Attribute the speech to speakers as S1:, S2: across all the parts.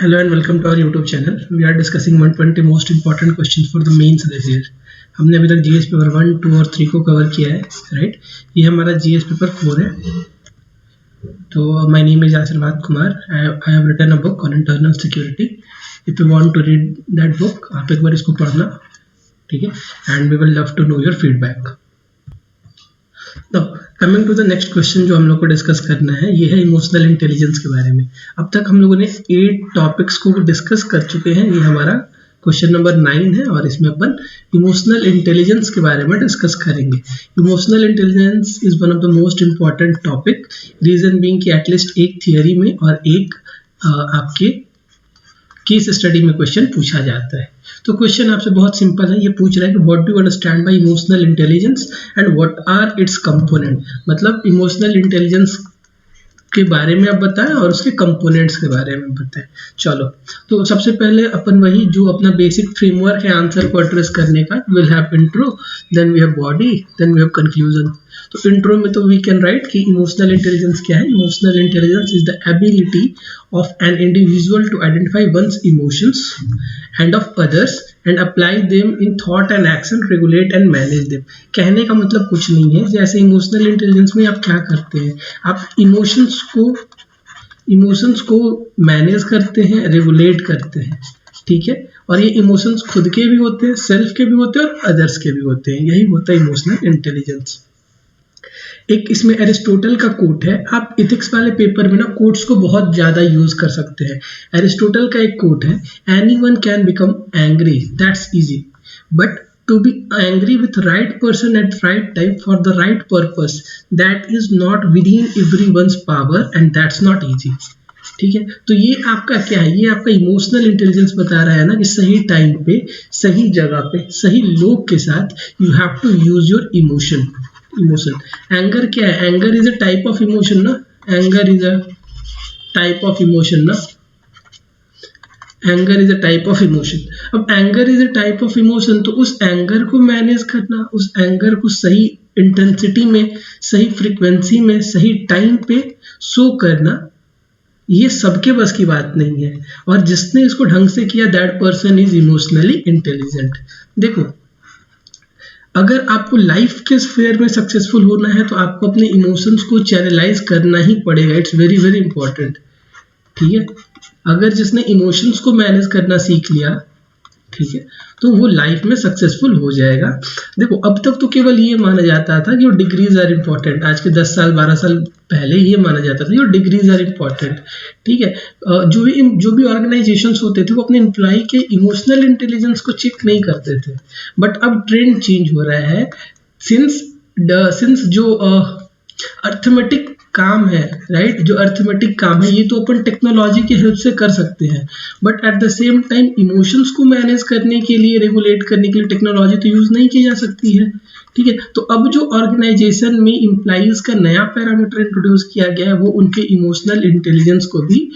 S1: Hello and welcome to our YouTube channel. We are discussing 120 most important questions for the mains this year. हमने अभी तक GS paper 1, 2 और 3 को cover किया है, राइट? ये हमारा जीएस पेपर 4 है. तो my name is आशीर्वाद Kumar. I have written a book on internal security. If you want to read that book, आप एक बार इसको पढ़ना, ठीक है? And we will love to know your feedback. Now, coming to the next question जो हम लोग को डिस्कस करना है, ये है इमोशनल इंटेलिजेंस के बारे में. अब तक हम लोगों ने 8 टॉपिक्स को डिस्कस कर चुके हैं. ये हमारा क्वेश्चन नंबर 9 है और इसमें अपन इमोशनल इंटेलिजेंस के बारे में डिस्कस करेंगे. Emotional intelligence is one of the most important topic, reason being कि एटलीस्ट एक थियरी में और एक आपके केस स्टडी में क्वेश्चन पूछा जाता है. तो क्वेश्चन आपसे बहुत सिंपल है. ये पूछ रहा है कि what do you understand by emotional intelligence and what are its component. मतलब इमोशनल इंटेलिजेंस के बारे में आप बताएं और उसके कंपोनेंट्स के बारे में बताएं. चलो, तो सबसे पहले अपन वही जो अपना बेसिक फ्रेमवर्क है आंसर को एड्रेस करने का, will have intro, then we have body, then we have conclusion. तो इंट्रो में तो वी कैन राइट कि इमोशनल इंटेलिजेंस क्या है. Emotional intelligence is the ability of an individual to identify one's emotions and of others and apply them in thought and action, regulate and manage them. कहने का मतलब कुछ नहीं है. जैसे इमोशनल इंटेलिजेंस में आप क्या करते हैं, आप इमोशंस को मैनेज करते हैं, रेगुलेट करते हैं, ठीक है? और ये इमोशंस खुद के भी होते हैं, सेल्फ के भी होते हैं और अदर्स के भी होते हैं. यही होता है इमोशनल इंटेलिजेंस. एक इसमें एरिस्टोटल का कोट है. आप इथिक्स वाले पेपर में ना कोट्स को बहुत ज़्यादा यूज कर सकते हैं. एरिस्टोटल का एक कोट है, anyone can become angry, that's easy, but to be angry with right person at right time for the right purpose, that is not within everyone's power and that's not easy. ठीक है, तो ये आपका क्या है, ये आपका emotional intelligence बता रहा है ना कि सही टाइम पे, सही जगह पे, सही लोग के साथ you have to use your emotion. Anger क्या है? Anger is a type of emotion ना. Anger is a type of emotion ना. Anger is a type of emotion. अब anger is a type of emotion, तो उस anger को manage करना, उस एंगर को सही इंटेंसिटी में, सही फ्रीक्वेंसी में, सही टाइम पे शो करना, ये सबके बस की बात नहीं है. और जिसने इसको ढंग से किया, that person is emotionally intelligent. देखो, अगर आपको लाइफ के स्फेयर में सक्सेसफुल होना है तो आपको अपने इमोशंस को चैनलाइज करना ही पड़ेगा. इट्स वेरी वेरी इंपॉर्टेंट, ठीक है? अगर जिसने इमोशंस को मैनेज करना सीख लिया, ठीक है, तो वो लाइफ में सक्सेसफुल हो जाएगा. देखो, अब तक तो केवल ये माना जाता था कि वो डिग्रीज आर इंपॉर्टेंट. आज के 10 साल 12 साल पहले ये माना जाता था कि वो डिग्रीज आर इंपॉर्टेंट, ठीक है? जो भी ऑर्गेनाइजेशंस होते थे वो अपने एम्प्लॉय के इमोशनल इंटेलिजेंस को चेक नहीं करते थे. बट अब ट्रेंड चेंज हो रहा है. सिंस जो अर्थमेटिक काम है, राइट, जो अर्थमेटिक काम है, ये तो अपन टेक्नोलॉजी की हेल्प से कर सकते हैं. But at the same time emotions को मैनेज करने के लिए, रेगुलेट करने के लिए टेक्नोलॉजी तो यूज नहीं की जा सकती है, ठीक है? तो अब जो ऑर्गेनाइजेशन में इम्प्लॉइज का नया पैरामीटर इंट्रोड्यूस किया गया है, वो उनके इमोशनल इंटेलिजेंस को भी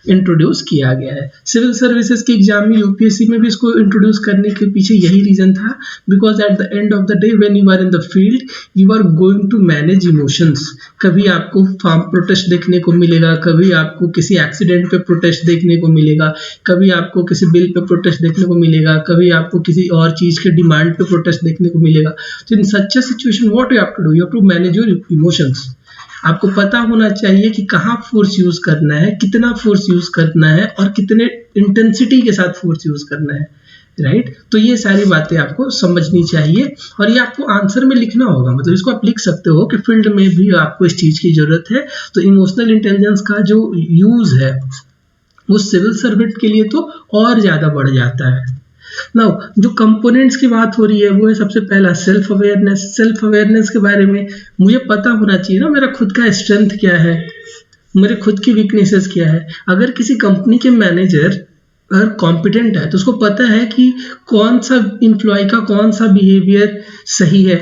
S1: इंट्रोड्यूस किया गया है. सिविल सर्विसेज के एग्जाम में, यूपीएससी में भी इसको इंट्रोड्यूस करने के पीछे यही रीजन था, because at the end of the day when you are in the field, you are going to manage emotions. कभी आपको फार्म प्रोटेस्ट देखने को मिलेगा, कभी आपको किसी एक्सीडेंट पे प्रोटेस्ट देखने को मिलेगा, कभी आपको किसी बिल पे प्रोटेस्ट देखने को मिलेगा, कभी आपको किसी और चीज के डिमांड पे प्रोटेस्ट देखने को मिलेगा. तो in such a situation what you have to do, you have to manage your emotions. आपको पता होना चाहिए कि कहाँ फोर्स यूज करना है, कितना फोर्स यूज करना है और कितने इंटेंसिटी के साथ फोर्स यूज करना है, राइट? तो ये सारी बातें आपको समझनी चाहिए और ये आपको आंसर में लिखना होगा. मतलब इसको आप लिख सकते हो कि फील्ड में भी आपको इस चीज की जरूरत है. तो इमोशनल इंटेलिजेंस का जो यूज है वो सिविल सर्वेंट के लिए तो और ज्यादा बढ़ जाता है. नाउ, जो कंपोनेंट्स की बात हो रही है वो है सबसे पहला सेल्फ अवेयरनेस. सेल्फ अवेयरनेस के बारे में मुझे पता होना चाहिए ना, मेरा खुद का स्ट्रेंथ क्या है, मेरे खुद की वीकनेसेस क्या है. अगर किसी कंपनी के मैनेजर अगर कॉम्पिटेंट है तो उसको पता है कि कौन सा एम्प्लॉय का कौन सा बिहेवियर सही है,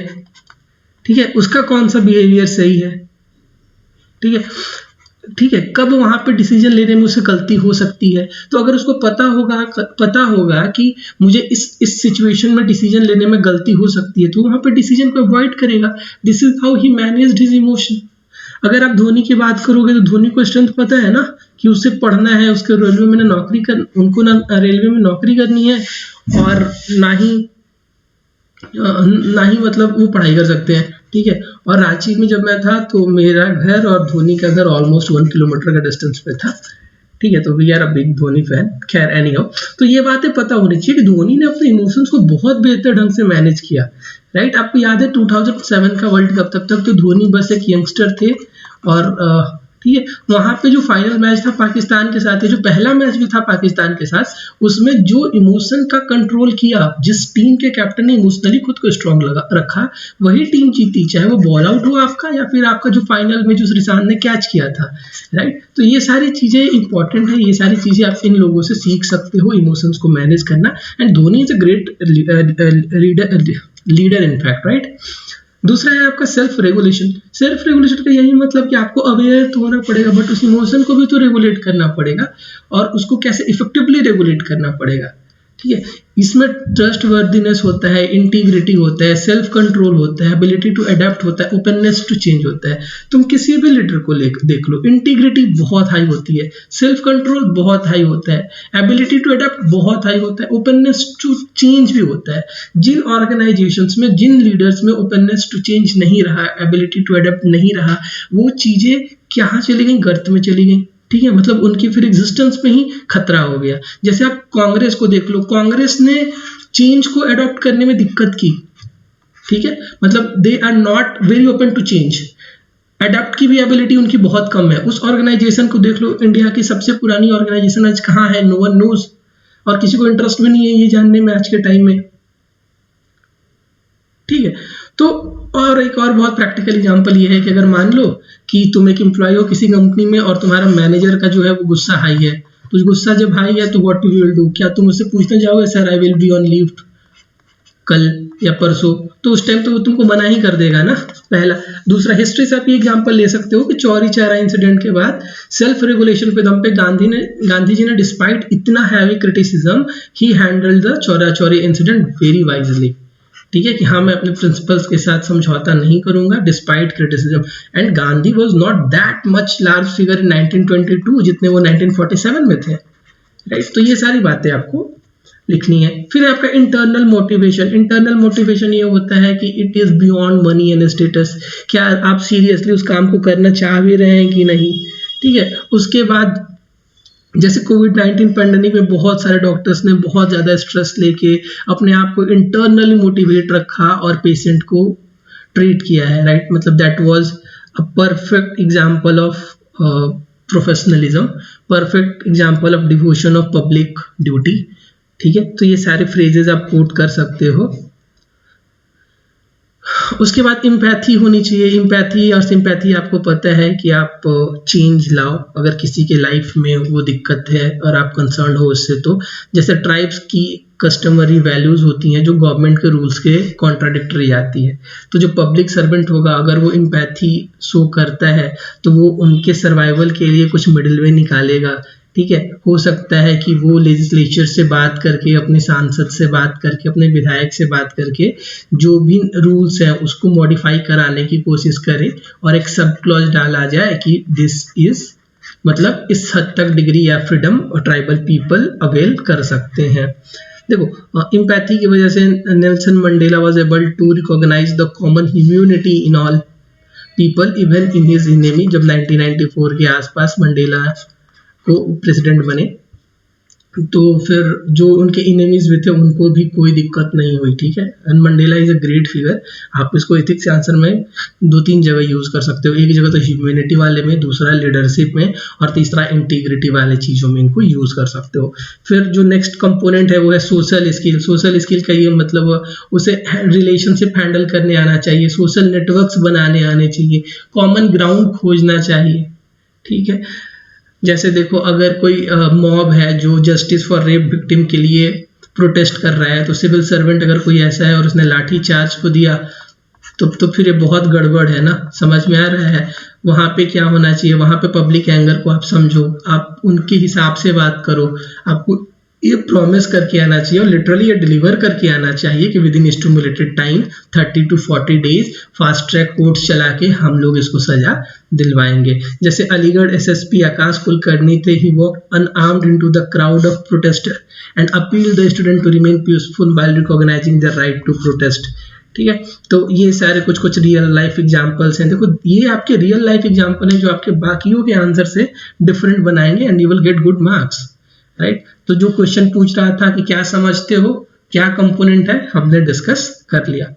S1: ठीक है, उसका कौन सा बिहेवियर सही है, ठीक है, ठीक है, कब वहां पे डिसीजन लेने में उससे गलती हो सकती है. तो अगर उसको पता होगा कि मुझे इस सिचुएशन में डिसीजन लेने में गलती हो सकती है, तो वहां पे डिसीजन को अवॉइड करेगा. This is how he managed his emotion. अगर आप धोनी की बात करोगे तो धोनी को स्ट्रेंथ पता है ना कि उसे पढ़ना है, उसके रेलवे में उनको ना रेलवे में नौकरी करनी है, और ना ही मतलब वो पढ़ाई कर सकते हैं, ठीक है। और रांची में जब मैं था तो मेरा घर और धोनी का घर ऑलमोस्ट 1 किलोमीटर का डिस्टेंस पे था, ठीक है। तो we are a big Dhoni fan. खैर एनी हाउ, तो ये बातें पता होनी चाहिए कि धोनी ने अपने इमोशंस को बहुत बेहतर ढंग से मैनेज किया, राइट। आपको याद है 2007 का वर्ल्ड कप, तब तक तो धोनी बस एक यंगस्टर थे, और ठीक है, वहां पे जो फाइनल मैच था पाकिस्तान के साथ, जो पहला मैच भी था पाकिस्तान के साथ, उसमें जो इमोशन का कंट्रोल किया, जिस टीम के कैप्टन ने इमोशनली खुद को स्ट्रांग रखा, वही टीम जीती, चाहे वो बॉल आउट हो आपका या फिर आपका जो फाइनल में जो श्रीशांत ने कैच किया था, राइट। तो ये सारी चीजें इंपॉर्टेंट है, ये सारी चीजें आप इन लोगों से सीख सकते हो, इमोशंस को मैनेज करना। And Dhoni is a great leader in fact, right. दूसरा है आपका सेल्फ रेगुलेशन। सेल्फ रेगुलेशन का यही मतलब कि आपको अवेयर तो होना पड़ेगा, बट उस इमोशन को भी तो रेगुलेट करना पड़ेगा, और उसको कैसे इफेक्टिवली रेगुलेट करना पड़ेगा, ठीक है। इसमें ट्रस्ट वर्दीनेस होता है, इंटीग्रिटी होता है, सेल्फ कंट्रोल होता है, एबिलिटी टू अडेप्ट होता है, ओपननेस टू चेंज होता है। तुम किसी भी लीडर को देख लो, इंटीग्रिटी बहुत हाई होती है, सेल्फ कंट्रोल बहुत हाई होता है, एबिलिटी टू अडेप्ट बहुत हाई होता है, ओपननेस टू चेंज भी होता है। जिन ऑर्गेनाइजेशंस में, जिन लीडर्स में ओपननेस टू चेंज नहीं रहा, एबिलिटी टू अडेप्ट नहीं रहा, वो चीजें कहाँ चली गई, गर्त में चली गई, ठीक है। मतलब उनकी फिर एग्जिस्टेंस में ही खतरा हो गया। जैसे आप कांग्रेस को देख लो, कांग्रेस ने चेंज को अडॉप्ट करने में दिक्कत की, ठीक है। मतलब they are not very open to change, adopt की भी एबिलिटी उनकी बहुत कम है। उस ऑर्गेनाइजेशन को देख लो, इंडिया की सबसे पुरानी ऑर्गेनाइजेशन आज कहाँ है, नो वन नोज, और किसी को इंटरेस्ट भी नहीं है ये जानने में आज के टाइम में, ठीक है। तो और एक और बहुत प्रैक्टिकल एग्जांपल ये है कि अगर मान लो कि तुम एक एम्प्लॉय हो किसी कंपनी में, और तुम्हारा मैनेजर का जो है वो गुस्सा हाई है, तो गुस्सा जब हाई है तो व्हाट यू विल डू, क्या तुम उससे पूछने जाओगे sir I will be on leave कल या परसों? तो उस टाइम तो वो तुमको मना ही कर देगा ना, पहला। दूसरा, हिस्ट्री से आप ये एग्जांपल ले सकते हो कि चौरी चौरा इंसिडेंट के बाद सेल्फ रेगुलेशन पे दम पे गांधी जी ने डिस्पाइट इतना heavy criticism, he handled the Chaura Chauri incident very wisely, ठीक है, कि हाँ मैं अपने प्रिंसिपल्स के साथ समझौता नहीं करूंगा despite criticism. And Gandhi was not that much large figure in 1922 जितने वो 1947 में थे, राइट। तो ये सारी बातें आपको लिखनी है। फिर आपका इंटरनल मोटिवेशन। इंटरनल मोटिवेशन ये होता है कि it is beyond money and status, क्या आप सीरियसली उस काम को करना चाह भी रहे हैं कि नहीं, ठीक है। उसके बाद जैसे कोविड-19 पैंडेमिक में बहुत सारे डॉक्टर्स ने बहुत ज़्यादा स्ट्रेस लेके अपने आप को इंटरनली मोटिवेट रखा और पेशेंट को ट्रीट किया है, राइट। मतलब that was a perfect example of professionalism, perfect example of devotion of public duty, ठीक है। तो ये सारे फ्रेजेस आप कोट कर सकते हो। उसके बाद इम्पैथी होनी चाहिए। इम्पैथी और सिंपैथी आपको पता है कि आप चेंज लाओ अगर किसी के लाइफ में वो दिक्कत है और आप कंसर्न हो उससे। तो जैसे ट्राइब्स की कस्टमरी वैल्यूज होती हैं जो गवर्नमेंट के रूल्स के कॉन्ट्राडिक्टरी आती है, तो जो पब्लिक सर्वेंट होगा अगर वो इम्पैथी शो करता है तो वो उनके सर्वाइवल के लिए कुछ मिडिल वे निकालेगा, ठीक है। हो सकता है कि वो लेजिस्लेचर से बात करके, अपने सांसद से बात करके, अपने विधायक से बात करके जो भी रूल्स हैं उसको मॉडिफाई कराने की कोशिश करे और एक सब क्लॉज डाला जाए कि दिस इज, मतलब इस हद तक डिग्री या फ्रीडम और ट्राइबल पीपल अवेल कर सकते हैं। देखो, इम्पैथी की वजह से Nelson Mandela was able to recognise the common humanity in all people even in his enemy. जब 1994 के आसपास मंडेला को प्रेसिडेंट बने तो फिर जो उनके इनेमीज भी थे उनको भी कोई दिक्कत नहीं हुई, ठीक है। And Mandela is a great figure. आप इसको एथिक्स आंसर में 2-3 जगह यूज कर सकते हो। एक जगह तो ह्यूमैनिटी वाले में, दूसरा लीडरशिप में, और तीसरा इंटीग्रिटी वाले चीज़ों में इनको यूज कर सकते हो। फिर जो नेक्स्ट कंपोनेंट है वो है सोशल स्किल। सोशल स्किल का ये मतलब उसे रिलेशनशिप हैंडल करने आना चाहिए, सोशल नेटवर्क्स बनाने आने चाहिए, कॉमन ग्राउंड खोजना चाहिए, ठीक है। जैसे देखो, अगर कोई मॉब है जो जस्टिस फॉर रेप विक्टिम के लिए प्रोटेस्ट कर रहा है, तो सिविल सर्वेंट अगर कोई ऐसा है और उसने लाठी चार्ज को दिया तो फिर ये बहुत गड़बड़ है ना, समझ में आ रहा है। वहाँ पे क्या होना चाहिए, वहाँ पे पब्लिक एंगर को आप समझो, आप उनके हिसाब से बात करो, आपको ये प्रॉमिस करके आना चाहिए और लिटरली ये डिलीवर करके आना चाहिए कि with in stimulated time 30 to 40 days fast track courts चला के हम लोग इसको सजा दिलवाएंगे। जैसे अलीगढ़ एसएसपी आकाश कुलकर्णी थे, he walked unarmed into the crowd of protester and appealed the student to remain peaceful while recognising their right to protest. ठीक है, तो ये सारे कुछ कुछ रियल लाइफ एग्जांपल्स हैं। देखो ये आपके रियल लाइफ एग्जांपल हैं जो आपके बाकियों के आंसर से डिफरेंट बनाएंगे and you will get good marks, right. तो जो क्वेश्चन पूछ रहा था कि क्या समझते हो, क्या कंपोनेंट है, हमने डिस्कस कर लिया।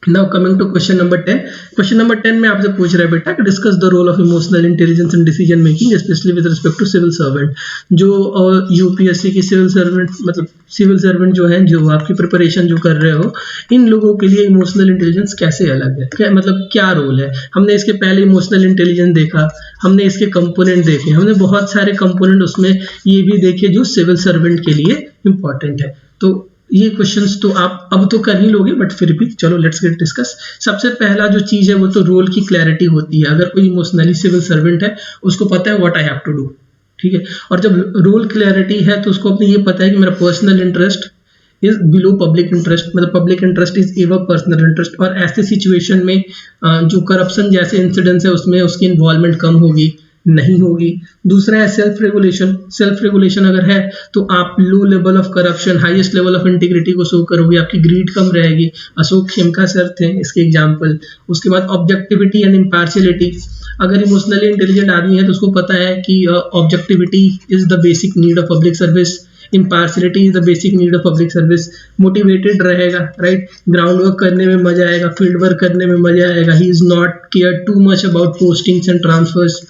S1: Now coming to question number 10। Question number 10 में आपसे पूछ रहा है बेटा कि discuss the role of emotional intelligence in decision making specially with respect to civil servant. जो यूपीएससी की सिविल सर्वेंट मतलब सिविल सर्वेंट जो है, जो आपकी प्रिपरेशन जो कर रहे हो, इन लोगों के लिए इमोशनल इंटेलिजेंस कैसे अलग है, क्या मतलब क्या रोल है। हमने इसके पहले इमोशनल इंटेलिजेंस देखा, हमने इसके कंपोनेंट देखे, हमने बहुत सारे कंपोनेंट उसमें ये भी देखे जो सिविल सर्वेंट के लिए इंपॉर्टेंट है। तो ये क्वेश्चंस तो आप अब तो कर ही लोगे, बट फिर भी चलो लेट्स गेट डिस्कस। सबसे पहला जो चीज है वो तो रोल की क्लैरिटी होती है। अगर कोई इमोशनली सिविल सर्वेंट है उसको पता है what I have to do, ठीक है। और जब रोल क्लैरिटी है तो उसको अपने ये पता है कि मेरा personal interest is below public interest, मतलब public interest is ever personal interest. और ऐसे सिचुएशन में जो करप्शन जैसे इंसिडेंट्स है उसमें उसकी इन्वॉल्वमेंट कम होगी, नहीं होगी। दूसरा है सेल्फ रेगुलेशन। सेल्फ रेगुलेशन अगर है तो आप low level of corruption, highest level of integrity को शो करोगे, आपकी ग्रीड कम रहेगी। अशोक खेमका सर थे इसके एग्जाम्पल। उसके बाद ऑब्जेक्टिविटी एंड इम्पार्शियलिटी। अगर इमोशनली इंटेलिजेंट आदमी है तो उसको पता है कि objectivity is the basic need of public service, impartiality is the basic need of public service. Motivated रहेगा, राइट, ग्राउंड वर्क करने में मजा आएगा, फील्ड वर्क करने में मजा आएगा। He is not care too much about postings and transverse.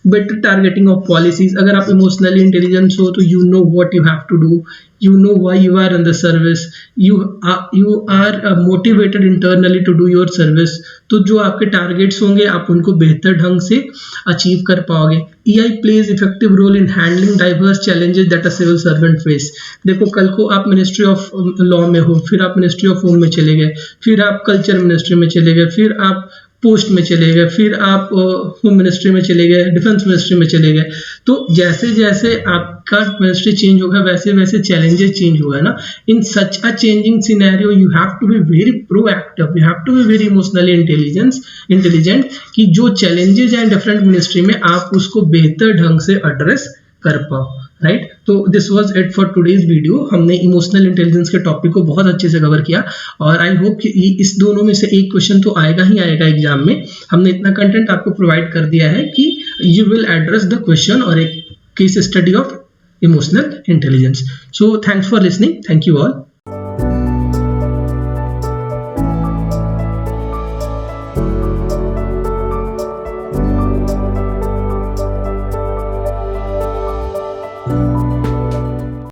S1: better targeting of policies। अगर आप इमोशनली इंटेलिजेंट हो तो you know what you have to do, you know why you are in the service, you are motivated internally to do your service। तो जो आपके targets होंगे आप उनको बेहतर ढंग से अचीव कर पाओगे। EI plays effective role in handling diverse challenges that a civil servant face। देखो कल को आप मिनिस्ट्री ऑफ लॉ में हो, फिर आप मिनिस्ट्री ऑफ होम में चले गए, फिर आप कल्चर मिनिस्ट्री में चले गए, फिर आप पोस्ट में चले गए, फिर आप होम मिनिस्ट्री में चले गए, डिफेंस मिनिस्ट्री में चले गए। तो जैसे जैसे आपका मिनिस्ट्री चेंज होगा वैसे वैसे चैलेंजेस चेंज होगा ना। In such a changing scenario you have to be very proactive, you have to be very emotionally intelligent कि जो चैलेंजेस हैं डिफरेंट मिनिस्ट्री में आप उसको बेहतर ढंग से एड्रेस कर पाओ, राइट। तो this was it for today's video. हमने इमोशनल इंटेलिजेंस के टॉपिक को बहुत अच्छे से कवर किया और आई होप कि इस दोनों में से एक क्वेश्चन तो आएगा ही आएगा एग्जाम में। हमने इतना कंटेंट आपको प्रोवाइड कर दिया है कि you will address the question और एक case study of emotional intelligence. So thanks for listening, thank you all.